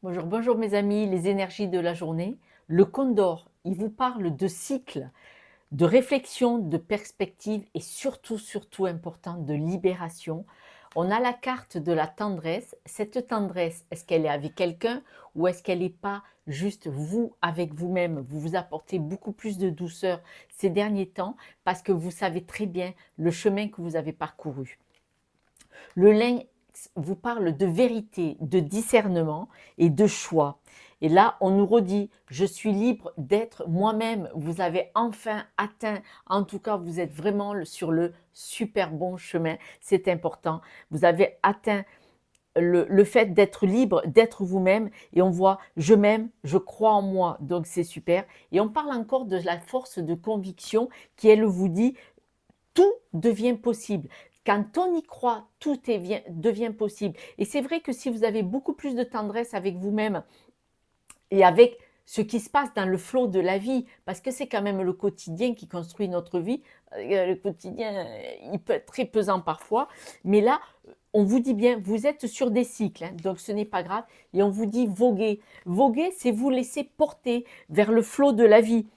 Bonjour, bonjour mes amis, les énergies de la journée. Le Condor, il vous parle de cycle, de réflexion, de perspective et surtout, surtout important, de libération. On a la carte de la tendresse. Cette tendresse, est-ce qu'elle est avec quelqu'un ou est-ce qu'elle n'est pas juste vous avec vous-même? Vous vous apportez beaucoup plus de douceur ces derniers temps parce que vous savez très bien le chemin que vous avez parcouru. Le lynx vous parle de vérité, de discernement et de choix. Et là, on nous redit, je suis libre d'être moi-même. Vous avez enfin atteint, en tout cas, vous êtes vraiment sur le super bon chemin. C'est important. Vous avez atteint le fait d'être libre, d'être vous-même. Et on voit, je m'aime, je crois en moi. Donc, c'est super. Et on parle encore de la force de conviction qui, elle, vous dit, tout devient possible. Quand on y croit, devient possible. Et c'est vrai que si vous avez beaucoup plus de tendresse avec vous-même et avec ce qui se passe dans le flot de la vie, parce que c'est quand même le quotidien qui construit notre vie. Le quotidien, il peut être très pesant parfois, mais là, on vous dit bien, vous êtes sur des cycles, hein, donc ce n'est pas grave, et on vous dit voguer. Voguer, c'est vous laisser porter vers le flot de la vie.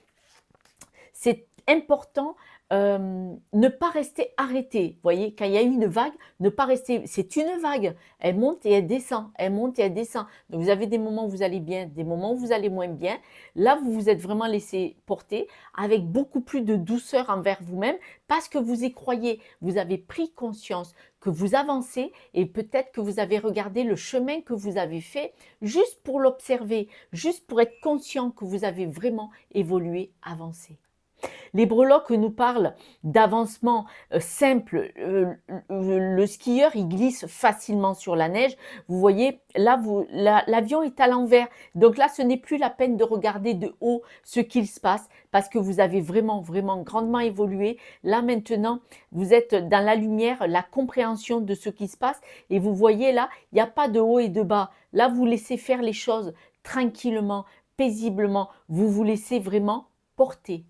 C'est important, ne pas rester arrêté. Vous voyez, quand il y a une vague, ne pas rester c'est une vague, elle monte et elle descend, elle monte et elle descend. Donc vous avez des moments où vous allez bien, des moments où vous allez moins bien. Là, vous vous êtes vraiment laissé porter avec beaucoup plus de douceur envers vous-même parce que vous y croyez. Vous avez pris conscience que vous avancez et peut-être que vous avez regardé le chemin que vous avez fait juste pour l'observer, juste pour être conscient que vous avez vraiment évolué, avancé. Les breloques nous parlent d'avancement simple. Le skieur, il glisse facilement sur la neige. Vous voyez, là, l'avion est à l'envers. Donc là, ce n'est plus la peine de regarder de haut ce qu'il se passe parce que vous avez vraiment, vraiment grandement évolué. Là, maintenant, vous êtes dans la lumière, la compréhension de ce qui se passe. Et vous voyez là, il n'y a pas de haut et de bas. Là, vous laissez faire les choses tranquillement, paisiblement. Vous vous laissez vraiment porter.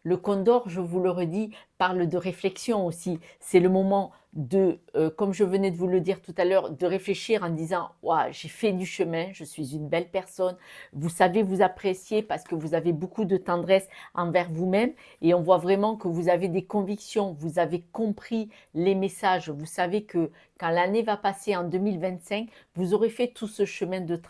Le Condor, je vous le redis, parle de réflexion aussi. C'est le moment de, comme je venais de vous le dire tout à l'heure, de réfléchir en disant: «Waouh, j'ai fait du chemin, je suis une belle personne». Vous savez vous apprécier parce que vous avez beaucoup de tendresse envers vous-même et on voit vraiment que vous avez des convictions, vous avez compris les messages. Vous savez que quand l'année va passer en 2025, vous aurez fait tout ce chemin de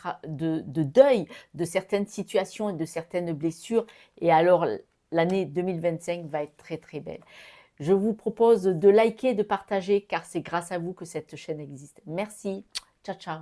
deuil de certaines situations et de certaines blessures et alors l'année 2025 va être très très belle. Je vous propose de liker, de partager car c'est grâce à vous que cette chaîne existe. Merci, ciao ciao.